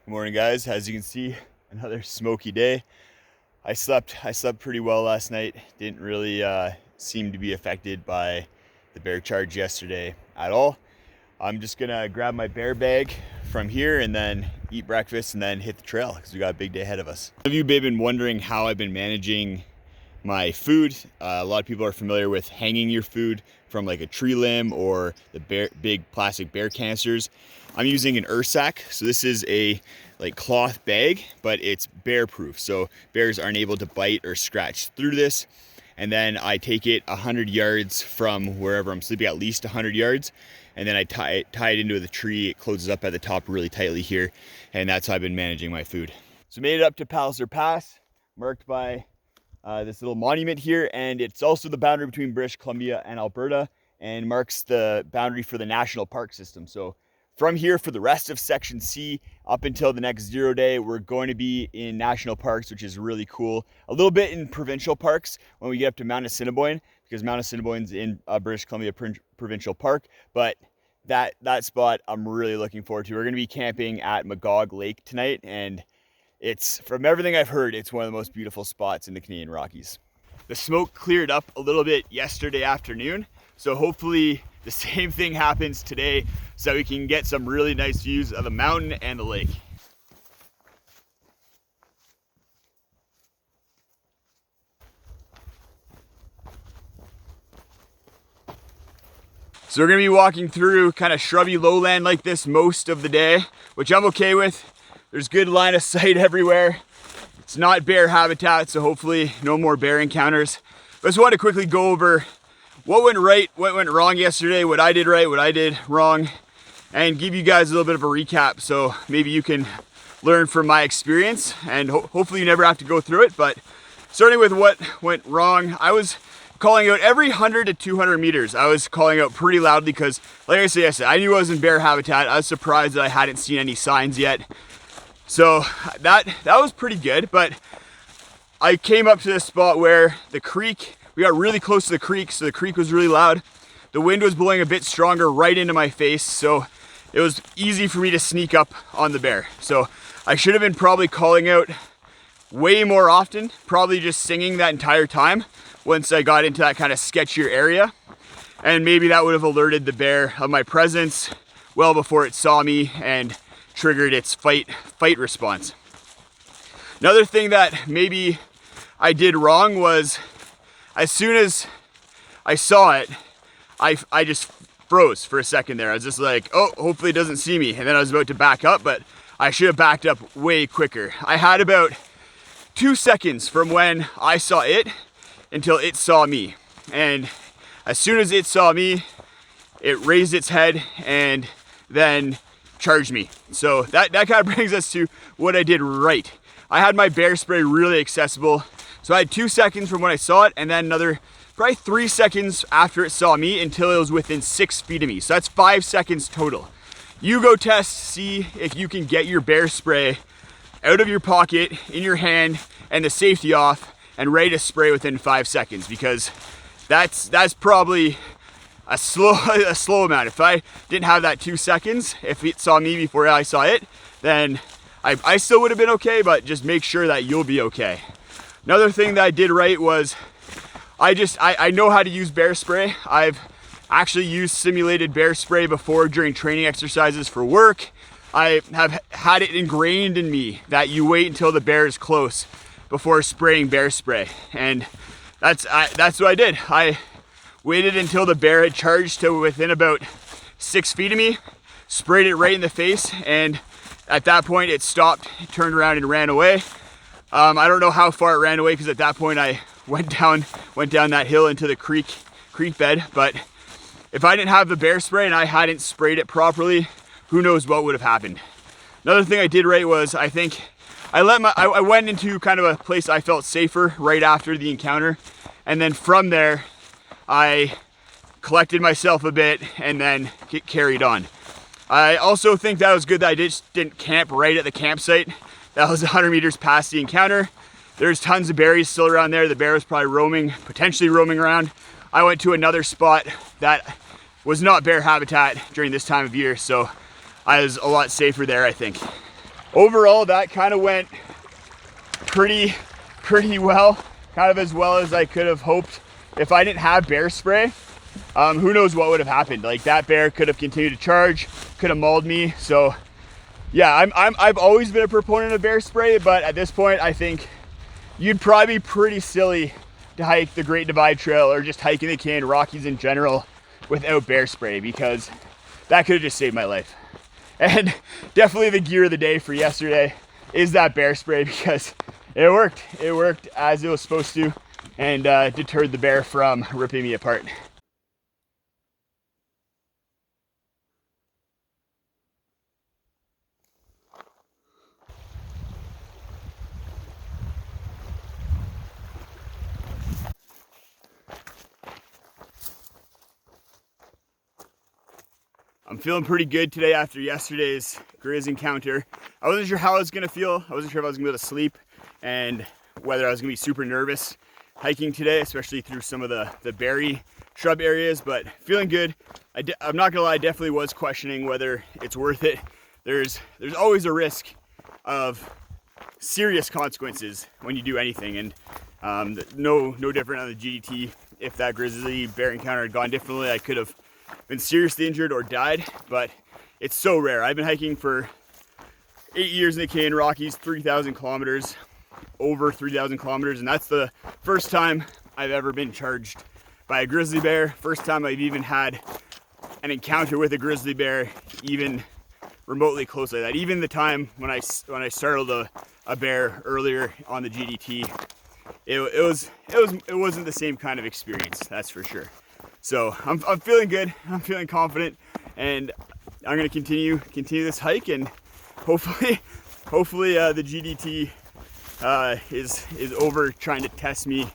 Good morning, guys. As you can see, another smoky day. I slept pretty well last night. Didn't really seem to be affected by the bear charge yesterday at all. I'm just gonna grab my bear bag from here and then eat breakfast and then hit the trail because we got a big day ahead of us. Some of you may have been wondering how I've been managing my food. A lot of people are familiar with hanging your food from like a tree limb or the big plastic bear canisters. I'm using an sack. So this is a like cloth bag, but it's bear proof. So bears aren't able to bite or scratch through this. And then I take it 100 yards from wherever I'm sleeping, at least 100 yards. And then I tie it into the tree. It closes up at the top really tightly here. And that's how I've been managing my food. So made it up to Palliser Pass, marked by this little monument here, and it's also the boundary between British Columbia and Alberta and marks the boundary for the national park system. So from here, for the rest of Section C up until the next 0 day, we're going to be in national parks, which is really cool. A little bit in provincial parks when we get up to Mount Assiniboine, because Mount Assiniboine's in British Columbia Provincial Park. But that spot I'm really looking forward to. We're going to be camping at Magog Lake tonight, and it's, from everything I've heard, it's one of the most beautiful spots in the Canadian Rockies. The smoke cleared up a little bit yesterday afternoon, so hopefully the same thing happens today so we can get some really nice views of the mountain and the lake. So we're gonna be walking through kind of shrubby lowland like this most of the day, which I'm okay with. There's good line of sight everywhere. It's not bear habitat, so hopefully no more bear encounters. But I just want to quickly go over what went right, what went wrong yesterday, what I did right, what I did wrong, and give you guys a little bit of a recap so maybe you can learn from my experience, and hopefully you never have to go through it. But starting with what went wrong, I was calling out every 100 to 200 meters. I was calling out pretty loudly because, like I said, I knew I was in bear habitat. I was surprised that I hadn't seen any signs yet. So that was pretty good, but I came up to this spot where the creek, we got really close to the creek, so the creek was really loud. The wind was blowing a bit stronger right into my face, so it was easy for me to sneak up on the bear. So I should have been probably calling out way more often, probably just singing that entire time once I got into that kind of sketchier area. And maybe that would have alerted the bear of my presence well before it saw me and triggered its fight response. Another thing that maybe I did wrong was, as soon as I saw it, I just froze for a second there. I was just like, oh, hopefully it doesn't see me. And then I was about to back up, but I should have backed up way quicker. I had about 2 seconds from when I saw it until it saw me. And as soon as it saw me, it raised its head and then charged me. So that kind of brings us to what I did right. I had my bear spray really accessible. So I had 2 seconds from when I saw it, and then another probably 3 seconds after it saw me until it was within 6 feet of me. So that's 5 seconds total. You go test, see if you can get your bear spray out of your pocket, in your hand, and the safety off, and ready to spray within 5 seconds, because that's probably a slow amount. If I didn't have that 2 seconds, if it saw me before I saw it, then I still would have been okay, but just make sure that you'll be okay. Another thing that I did right was I know how to use bear spray. I've actually used simulated bear spray before during training exercises for work. I have had it ingrained in me that you wait until the bear is close before spraying bear spray. And that's what I did. I waited until the bear had charged to within about 6 feet of me, sprayed it right in the face, and at that point it stopped, turned around and ran away. I don't know how far it ran away, because at that point I went down that hill into the creek bed. But if I didn't have the bear spray and I hadn't sprayed it properly, who knows what would have happened. Another thing I did right was, I think I went into kind of a place I felt safer right after the encounter, and then from there I collected myself a bit and then carried on. I also think that was good that I just didn't camp right at the campsite. That was 100 meters past the encounter. There's tons of berries still around there. The bear was probably potentially roaming around. I went to another spot that was not bear habitat during this time of year, so I was a lot safer there, I think. Overall, that kind of went pretty well, kind of as well as I could have hoped. If I didn't have bear spray, who knows what would have happened. Like, that bear could have continued to charge, could have mauled me. So yeah, I've always been a proponent of bear spray, but at this point I think you'd probably be pretty silly to hike the Great Divide Trail or just hiking the Canadian Rockies in general without bear spray, because that could have just saved my life. And definitely the gear of the day for yesterday is that bear spray, because it worked. It worked as it was supposed to, and deterred the bear from ripping me apart. I'm feeling pretty good today after yesterday's grizz encounter. I wasn't sure how I was gonna feel. I wasn't sure if I was gonna be able to sleep and whether I was gonna be super nervous hiking today, especially through some of the berry shrub areas, but feeling good. I'm not gonna lie, I definitely was questioning whether it's worth it. There's always a risk of serious consequences when you do anything, and no different on the GDT. If that grizzly bear encounter had gone differently, I could have been seriously injured or died, but it's so rare. I've been hiking for 8 years in the Canadian Rockies, 3,000 kilometers, over 3,000 kilometers, and that's the first time I've ever been charged by a grizzly bear. First time I've even had an encounter with a grizzly bear, even remotely close like that. Even the time when I startled a bear earlier on the GDT, it wasn't the same kind of experience, that's for sure. So I'm feeling good. I'm feeling confident, and I'm gonna continue this hike, and hopefully the GDT is over trying to test me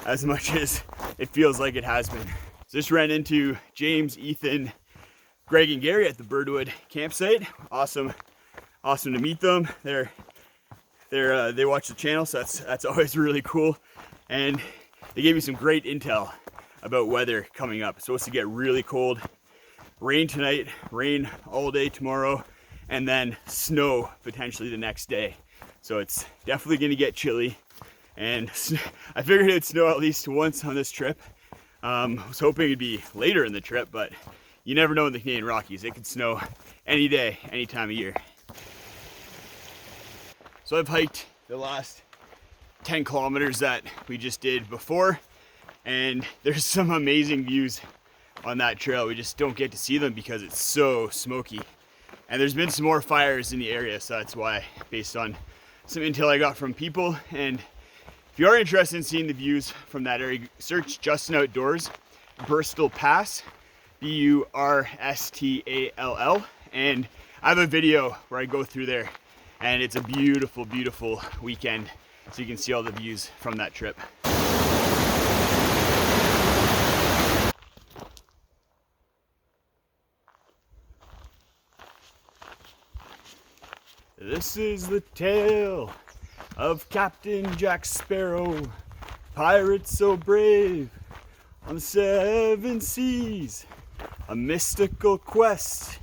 as much as it feels like it has been. So just ran into James, Ethan, Greg, and Gary at the Birdwood campsite. Awesome to meet them. They watch the channel, so that's always really cool, and they gave me some great intel about weather coming up. It's supposed to get really cold. Rain tonight, rain all day tomorrow, and then snow potentially the next day. So it's definitely gonna get chilly, and I figured it'd snow at least once on this trip. I was hoping it'd be later in the trip, but you never know in the Canadian Rockies. It could snow any day, any time of year. So I've hiked the last 10 kilometers that we just did before, and there's some amazing views on that trail. We just don't get to see them because it's so smoky. And there's been some more fires in the area, so that's why, based on some intel I got from people. And if you are interested in seeing the views from that area, search Justin Outdoors, Bristol Pass, Burstall, and I have a video where I go through there, and it's a beautiful, beautiful weekend, so you can see all the views from that trip. This is the tale of Captain Jack Sparrow, pirate so brave on the 7 seas, a mystical quest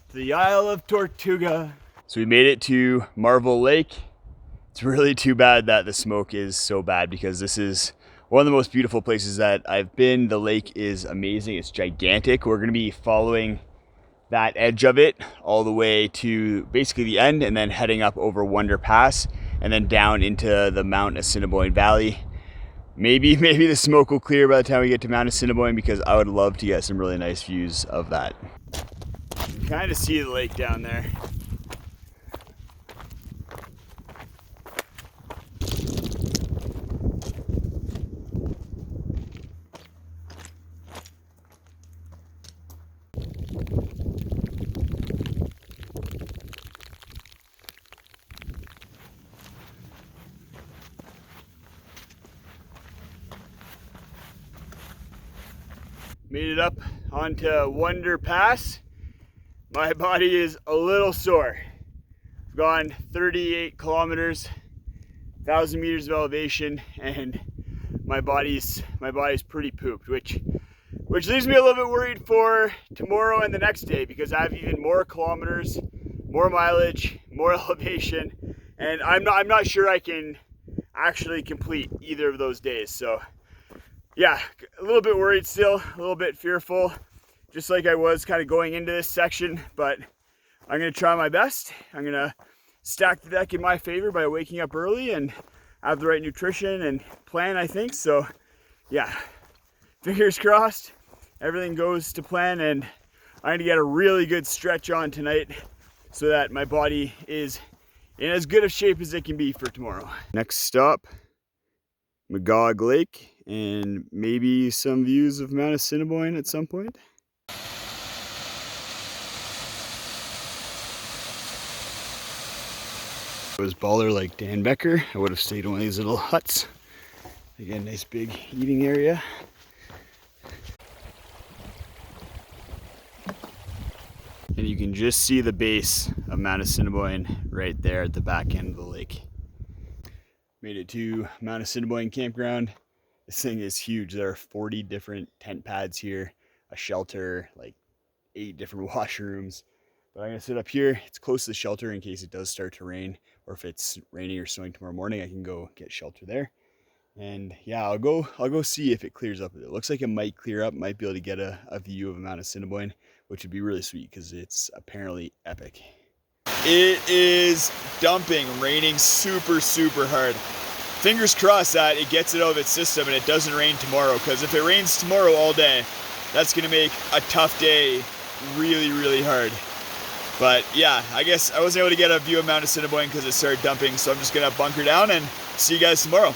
to the Isle of Tortuga. So we made it to Marvel Lake. It's really too bad that the smoke is so bad, because this is one of the most beautiful places that I've been. The lake is amazing. It's gigantic. We're going to be following that edge of it all the way to basically the end, and then heading up over Wonder Pass and then down into the Mount Assiniboine Valley. Maybe the smoke will clear by the time we get to Mount Assiniboine, because I would love to get some really nice views of that. You can kind of see the lake down there. Made it up onto Wonder Pass. My body is a little sore. I've gone 38 kilometers, 1,000 meters of elevation, and my body's pretty pooped, which leaves me a little bit worried for tomorrow and the next day, because I have even more kilometers, more mileage, more elevation, and I'm not sure I can actually complete either of those days. So yeah, a little bit worried still, a little bit fearful, just like I was kind of going into this section, but I'm gonna try my best. I'm gonna stack the deck in my favor by waking up early and have the right nutrition and plan, I think. So yeah, fingers crossed, everything goes to plan, and I'm gonna get a really good stretch on tonight so that my body is in as good of shape as it can be for tomorrow. Next stop, Magog Lake, and maybe some views of Mount Assiniboine at some point. If it was baller like Dan Becker, I would have stayed in one of these little huts. Again, nice big eating area. And you can just see the base of Mount Assiniboine right there at the back end of the lake. Made it to Mount Assiniboine campground. This thing is huge. There are 40 different tent pads here, a shelter, like 8 different washrooms. But I'm gonna sit up here. It's close to the shelter in case it does start to rain, or if it's raining or snowing tomorrow morning, I can go get shelter there. And yeah, I'll go see if it clears up. It looks like it might clear up, might be able to get a view of Mount Assiniboine, which would be really sweet because it's apparently epic. It is dumping, raining super hard. Fingers crossed that it gets it out of its system and it doesn't rain tomorrow, because if it rains tomorrow all day, that's gonna make a tough day really hard. But yeah, I guess I wasn't able to get a view of Mount Assiniboine because it started dumping, so I'm just gonna bunker down and see you guys tomorrow.